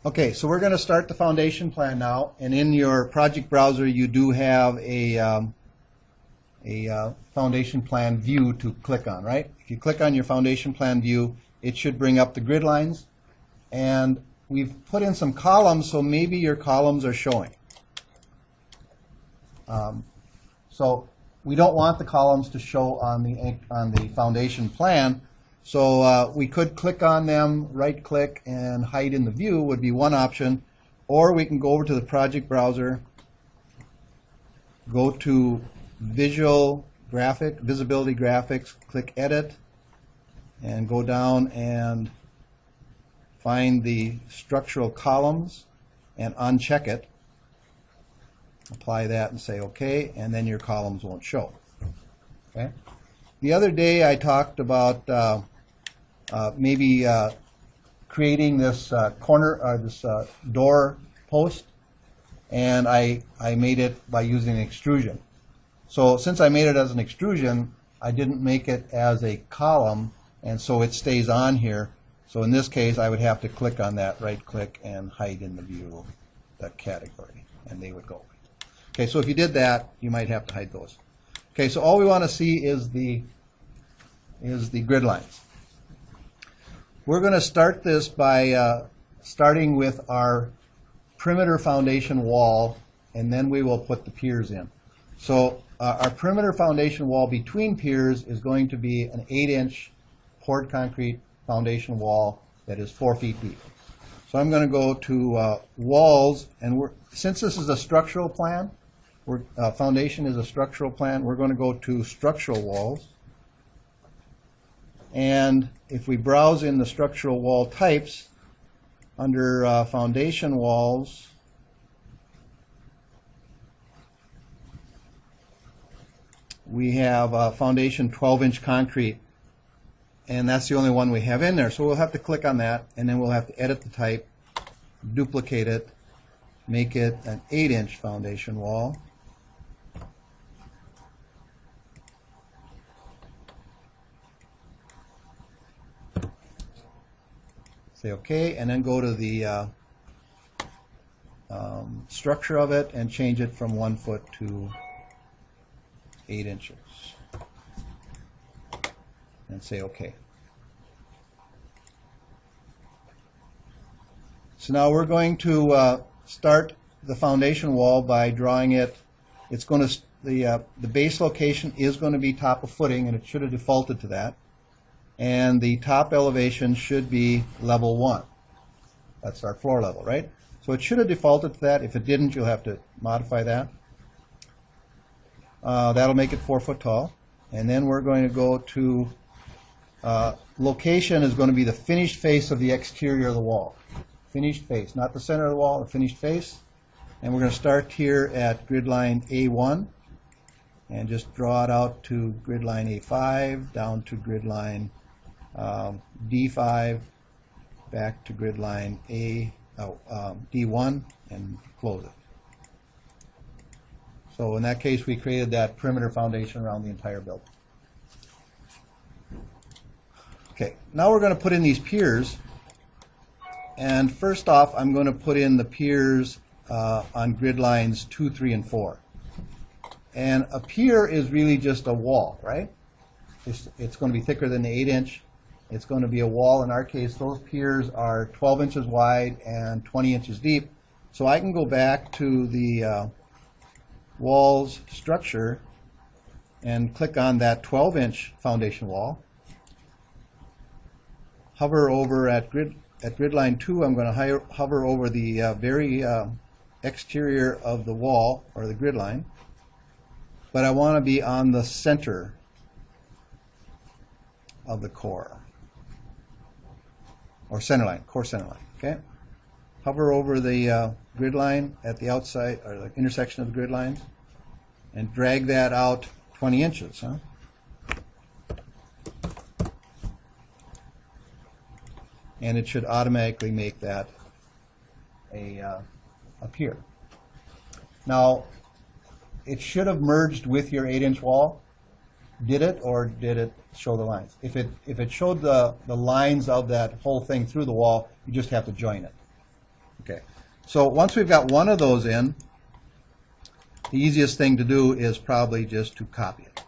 Okay, so we're going to start the foundation plan now, and in your project browser you do have a foundation plan view to click on, right? If you click on your foundation plan view, it should bring up the grid lines, and we've put in some columns, so maybe your columns are showing. So we don't want the columns to show on the foundation plan, so we could click on them, right click, and hide in the view would be one option, or we can go over to the project browser, go to visibility graphics, click edit, and go down and find the structural columns and uncheck it. Apply that and say OK, and then your columns won't show. Okay. The other day I talked about maybe creating this corner or this door post, and I made it by using an extrusion. So since I made it as an extrusion, I didn't make it as a column, and so it stays on here. So in this case, I would have to click on that, right click, and hide in the view that category, and they would go. Okay, so if you did that, you might have to hide those. Okay, so all we want to see is the grid lines. We're going to start this by starting with our perimeter foundation wall, and then we will put the piers in. So our perimeter foundation wall between piers is going to be an 8-inch poured concrete foundation wall that is 4 feet deep. So I'm going to go to walls, and since this is a structural plan, foundation is a structural plan, we're going to go to structural walls. And if we browse in the structural wall types, under foundation walls, we have foundation 12-inch concrete, and that's the only one we have in there. So we'll have to click on that, and then we'll have to edit the type, duplicate it, make it an 8-inch foundation wall. Say OK, and then go to the structure of it and change it from 1 foot to 8 inches. And say OK. So now we're going to start the foundation wall by drawing it. It's going to the base location is going to be top of footing, and it should have defaulted to that. And the top elevation should be level 1. That's our floor level, right? So it should have defaulted to that. If it didn't, you'll have to modify that. That'll make it 4 foot tall. And then we're going to go to location is going to be the finished face of the exterior of the wall. Finished face, not the center of the wall, the finished face. And we're going to start here at grid line A1 and just draw it out to grid line A5, down to grid line D5, back to grid line D1, and close it. So in that case, we created that perimeter foundation around the entire building. Okay, now we're going to put in these piers. And first off, I'm going to put in the piers on grid lines 2, 3, and 4. And a pier is really just a wall, right? It's going to be thicker than the 8-inch. It's going to be a wall. In our case, those piers are 12 inches wide and 20 inches deep. So I can go back to the walls structure and click on that 12-inch foundation wall. Hover over at grid line 2. I'm going to hover over the very exterior of the wall, or the grid line. But I want to be on the center of the core, or center line, core center line. Okay. Hover over the grid line at the outside, or the intersection of the grid lines, and drag that out 20 inches. Huh? And it should automatically make that a pier. Now, it should have merged with your 8-inch wall. Did it, or did it show the lines? If it showed the lines of that whole thing through the wall, you just have to join it. Okay, so once we've got one of those in, the easiest thing to do is probably just to copy it.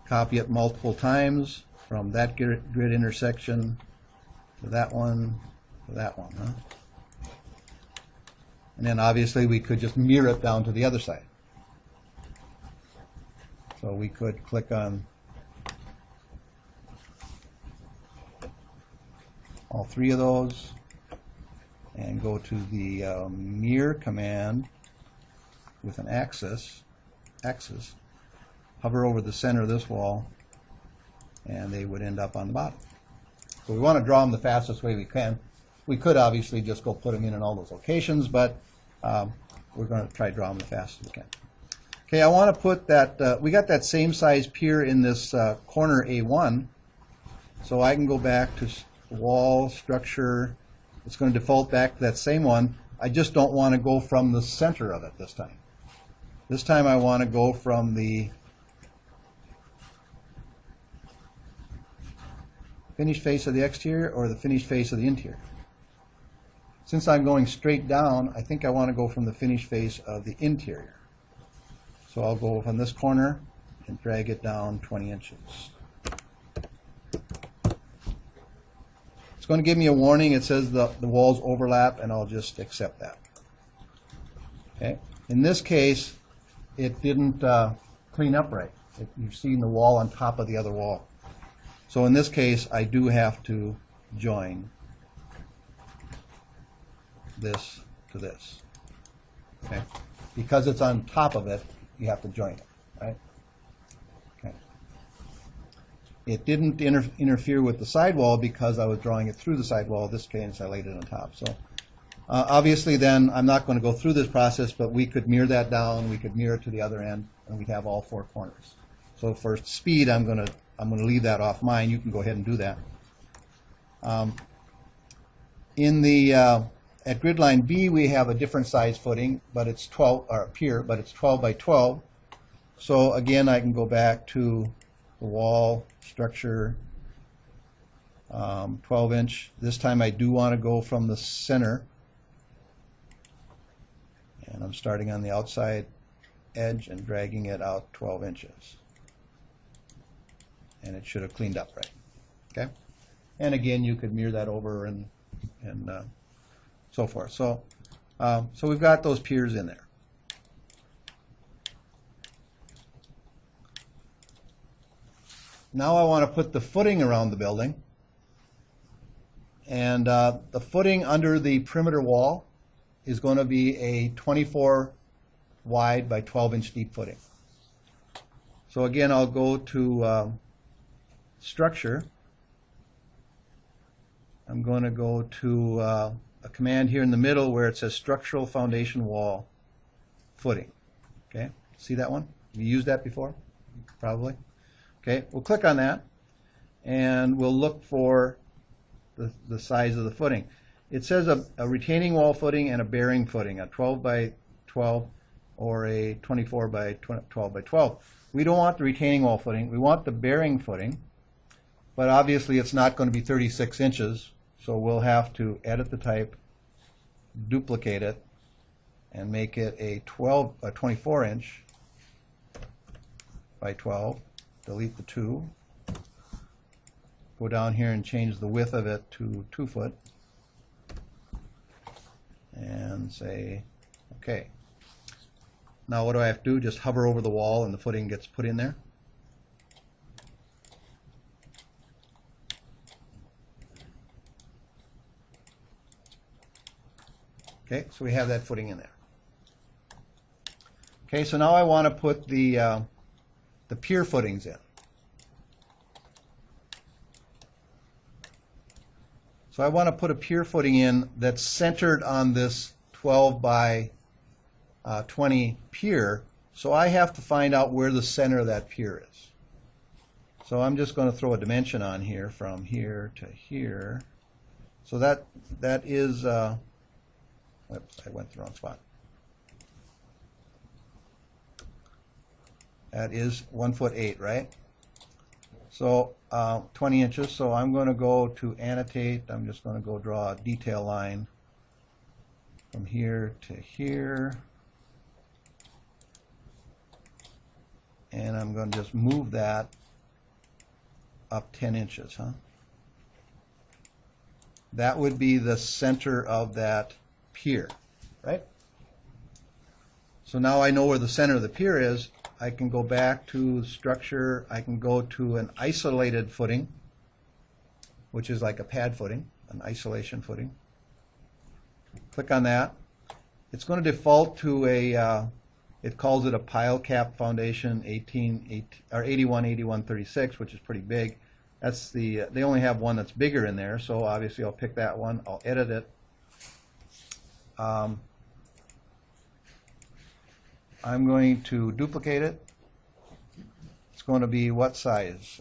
Copy it multiple times from that grid intersection to that one, to that one. Huh? And then obviously we could just mirror it down to the other side. So we could click on all three of those and go to the mirror command with an axis, hover over the center of this wall, and they would end up on the bottom. So we want to draw them the fastest way we can. We could obviously just go put them in all those locations, but we're going to try to draw them the fastest we can. Okay, I want to put that, we got that same size pier in this corner A1, so I can go back to wall, structure. It's going to default back to that same one. I just don't want to go from the center of it this time. This time I want to go from the finished face of the exterior or the finished face of the interior. Since I'm going straight down, I think I want to go from the finished face of the interior. So I'll go from this corner and drag it down 20 inches. It's going to give me a warning. It says the walls overlap, and I'll just accept that. Okay. In this case, it didn't clean up right. You've seen the wall on top of the other wall. So in this case, I do have to join this to this. Okay. Because it's on top of it, you have to join it, right? Okay. It didn't interfere with the sidewall because I was drawing it through the sidewall. In this case, I laid it on top. So obviously then, I'm not going to go through this process, but we could mirror that down. We could mirror it to the other end, and we'd have all four corners. So for speed, I'm going to leave that off mine. You can go ahead and do that. In the at grid line B, we have a different size footing, but it's 12, or a pier, but it's 12 by 12. So again, I can go back to the wall, structure, 12 inch. This time I do want to go from the center, and I'm starting on the outside edge and dragging it out 12 inches. And it should have cleaned up right. Okay? And again, you could mirror that over and so forth. So, so we've got those piers in there. Now I want to put the footing around the building. And the footing under the perimeter wall is going to be a 24 wide by 12 inch deep footing. So again, I'll go to structure. I'm going to go to a command here in the middle where it says structural foundation wall footing. Okay, see that one? Have you used that before? Probably. Okay, we'll click on that and we'll look for the size of the footing. It says a retaining wall footing and a bearing footing, a 12 by 12 or a 24 by 12 by 12. We don't want the retaining wall footing. We want the bearing footing, but obviously it's not going to be 36 inches, so we'll have to edit the type, duplicate it, and make it a 24 inch by 12. Delete the 2. Go down here and change the width of it to 2 foot. And say, okay. Now what do I have to do? Just hover over the wall and the footing gets put in there. Okay, so we have that footing in there. Okay, so now I want to put the pier footings in. So I want to put a pier footing in that's centered on this 12 by 20 pier, so I have to find out where the center of that pier is. So I'm just going to throw a dimension on here from here to here. So that is, oops, I went to the wrong spot. That is 1'8", right? So 20 inches. So I'm going to go to annotate. I'm just going to go draw a detail line from here to here. And I'm going to just move that up 10 inches, huh? That would be the center of that pier, right? So now I know where the center of the pier is. I can go back to structure. I can go to an isolated footing, which is like a pad footing, an isolation footing. Click on that. It's going to default to a, it calls it a pile cap foundation 81-81-36, which is pretty big. That's the, they only have one that's bigger in there, so obviously I'll pick that one. I'll edit it. I'm going to duplicate it. It's going to be what size?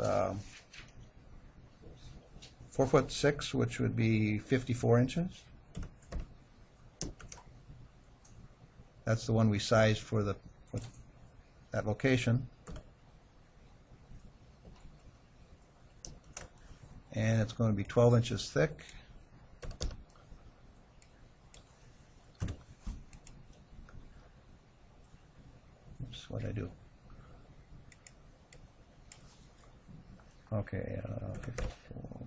4'6", which would be 54 inches. That's the one we sized for that location. And it's going to be 12 inches thick. Oops, what'd I do? Okay, 54.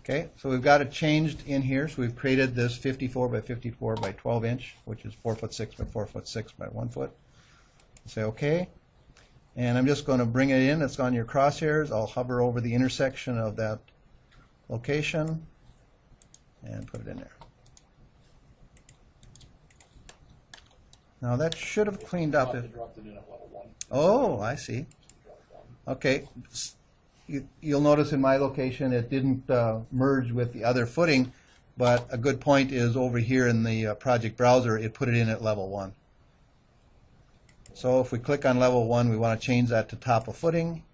Okay, so we've got it changed in here. So we've created this 54 by 54 by 12 inch, which is 4'6" by 4'6" by 1 foot. Say OK. And I'm just going to bring it in. It's on your crosshairs. I'll hover over the intersection of that location and put it in there. Now that should have cleaned up. Oh, I see. Okay. You'll notice in my location it didn't merge with the other footing, but a good point is over here in the project browser it put it in at level 1. So if we click on level 1, we want to change that to top of footing,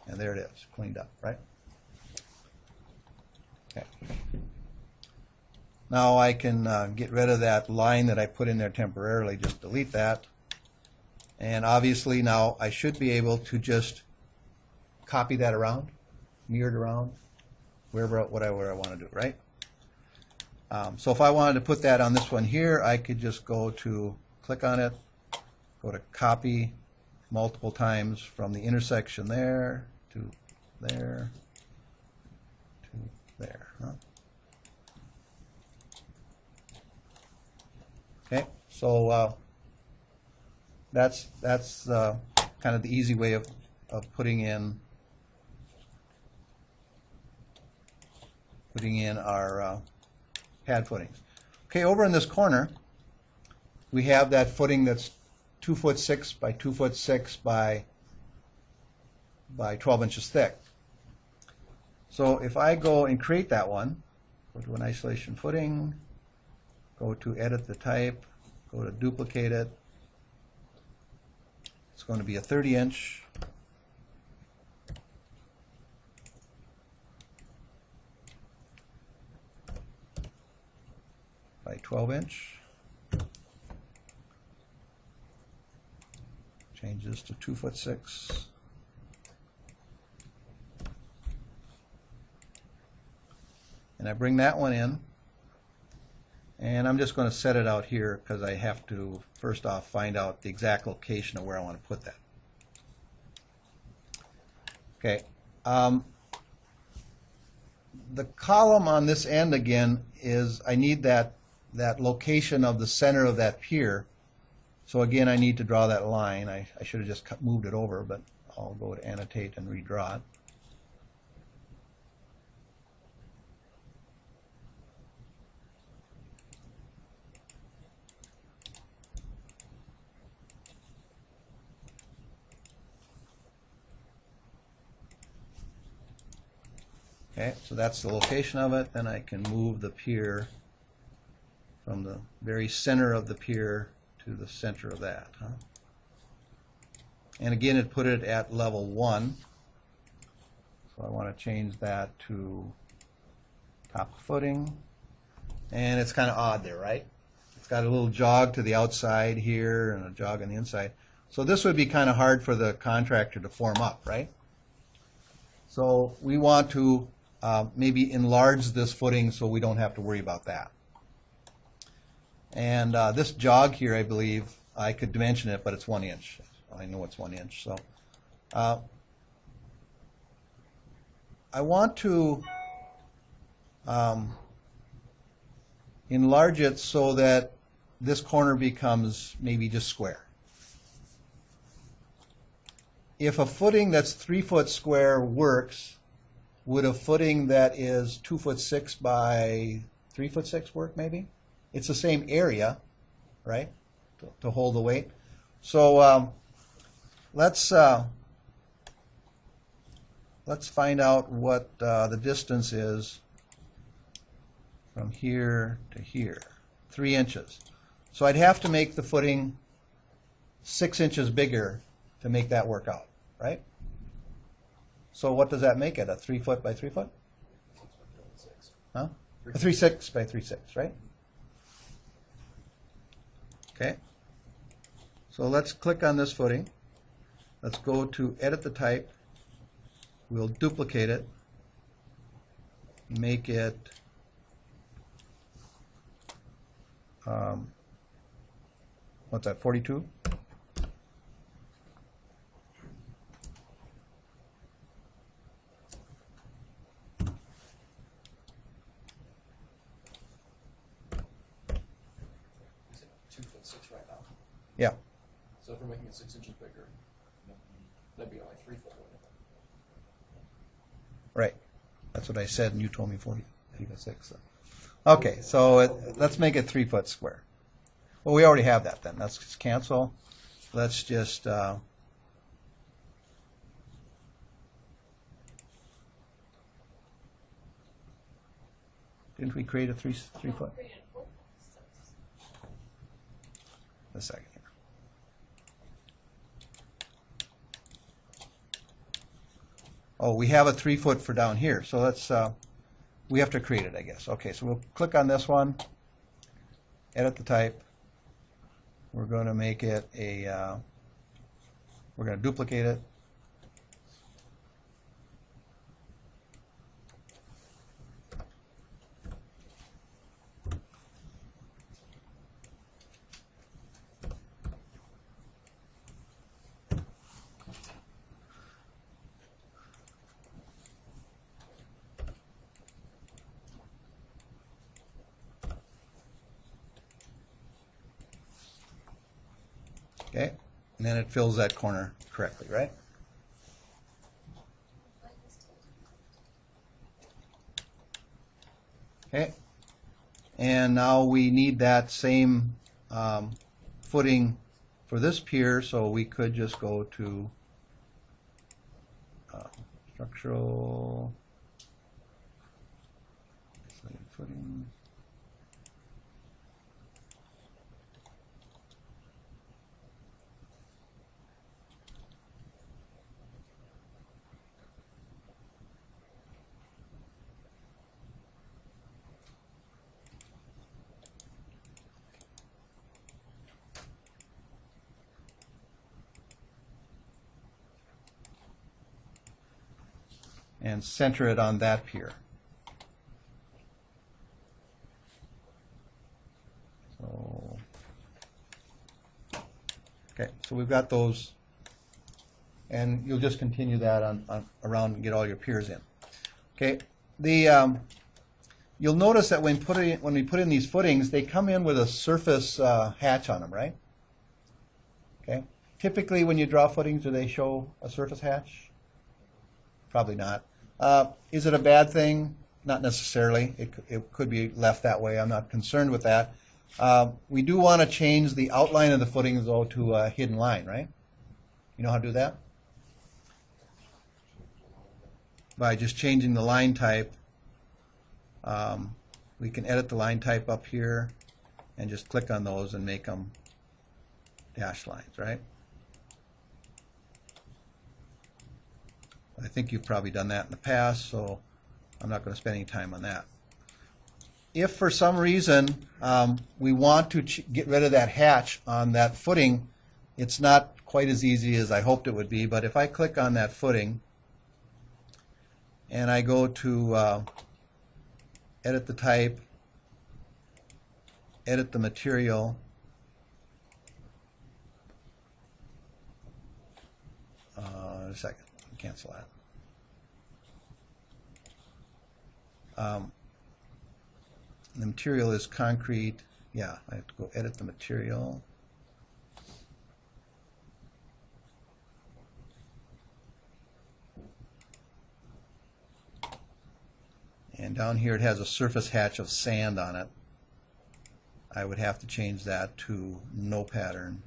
and there it is, cleaned up, right? Okay. Now I can get rid of that line that I put in there temporarily, just delete that. And obviously now I should be able to just copy that around, mirror it around, whatever I want to do, right? So if I wanted to put that on this one here, I could just go to, click on it, go to copy multiple times from the intersection there to there to there. Huh? Okay, so that's kind of the easy way of putting in our pad footings. Okay, over in this corner, we have that footing that's 2'6" by 2'6" by 12 inches thick. So if I go and create that one, go to an isolation footing, go to edit the type, go to duplicate it. It's going to be a 30-inch. By 12-inch. Change this to 2'6". And I bring that one in. And I'm just going to set it out here because I have to, first off, find out the exact location of where I want to put that. Okay. The column on this end again is, I need that location of the center of that pier. So again, I need to draw that line. I should have just moved it over, but I'll go to annotate and redraw it. Okay, so that's the location of it. Then I can move the pier from the very center of the pier to the center of that. Huh? And again, it put it at level 1. So I want to change that to top of footing. And it's kind of odd there, right? It's got a little jog to the outside here and a jog on the inside. So this would be kind of hard for the contractor to form up, right? So we want to maybe enlarge this footing so we don't have to worry about that. And this jog here, I believe, I could dimension it, but it's 1 inch. I know it's 1 inch. So I want to enlarge it so that this corner becomes maybe just square. If a footing that's 3 foot square works, would a footing that is 2'6" by 3'6" work maybe? It's the same area, right, to hold the weight. So let's find out what the distance is from here to here. 3 inches. So I'd have to make the footing 6 inches bigger to make that work out, right? So what does that make it? A 3 foot by 3 foot? Huh? A 3'6" by 3'6", right? Okay. So let's click on this footing. Let's go to edit the type. We'll duplicate it. Make it what's that, 42? Yeah. So if we're making it 6 inches bigger, that'd be only 3 foot. Right. That's what I said, and you told me 46. So. Okay, so let's make it 3 foot square. Well, we already have that then. Let's just cancel. Let's just didn't we create a three foot? A second here. Oh, we have a 3 foot for down here, so let's we have to create it, I guess. Okay, so we'll click on this one, edit the type. We're going to make it a we're going to duplicate it. Okay, and then it fills that corner correctly, right? Okay, and now we need that same footing for this pier, so we could just go to structural footing. And center it on that pier. So, okay, so we've got those, and you'll just continue that on around and get all your piers in. Okay, the you'll notice that when we put in these footings, they come in with a surface hatch on them, right? Okay. Typically, when you draw footings, do they show a surface hatch? Probably not. Is it a bad thing? Not necessarily. It could be left that way. I'm not concerned with that. We do want to change the outline of the footings, though, to a hidden line, right? You know how to do that? By just changing the line type. We can edit the line type up here and just click on those and make them dashed lines, right? I think you've probably done that in the past, so I'm not going to spend any time on that. If for some reason we want to get rid of that hatch on that footing, it's not quite as easy as I hoped it would be, but if I click on that footing and I go to edit the type, edit the material, a second, cancel that. The material is concrete. Yeah, I have to go edit the material. And down here it has a surface hatch of sand on it. I would have to change that to no pattern.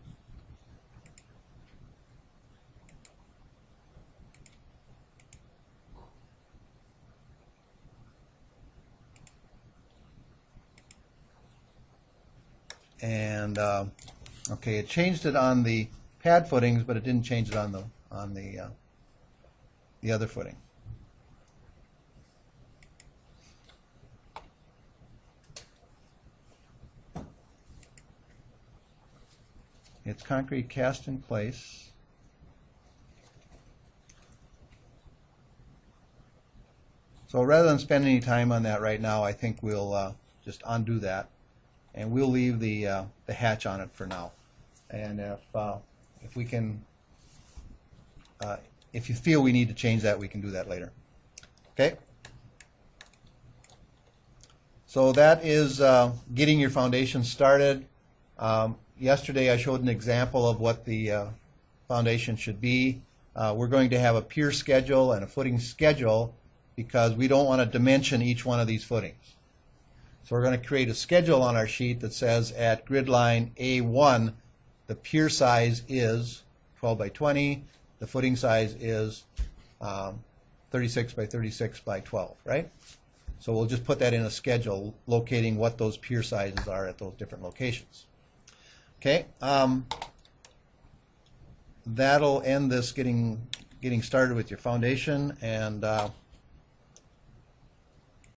And okay, it changed it on the pad footings, but it didn't change it on the other footing. It's concrete cast in place. So rather than spend any time on that right now, I think we'll just undo that, and we'll leave the hatch on it for now. And if we can, if you feel we need to change that, we can do that later. Okay. So that is getting your foundation started. Yesterday I showed an example of what the foundation should be. We're going to have a pier schedule and a footing schedule because we don't want to dimension each one of these footings. So we're going to create a schedule on our sheet that says at grid line A1 the pier size is 12 by 20, the footing size is 36 by 36 by 12, right? So we'll just put that in a schedule locating what those pier sizes are at those different locations. Okay, that'll end this getting started with your foundation, and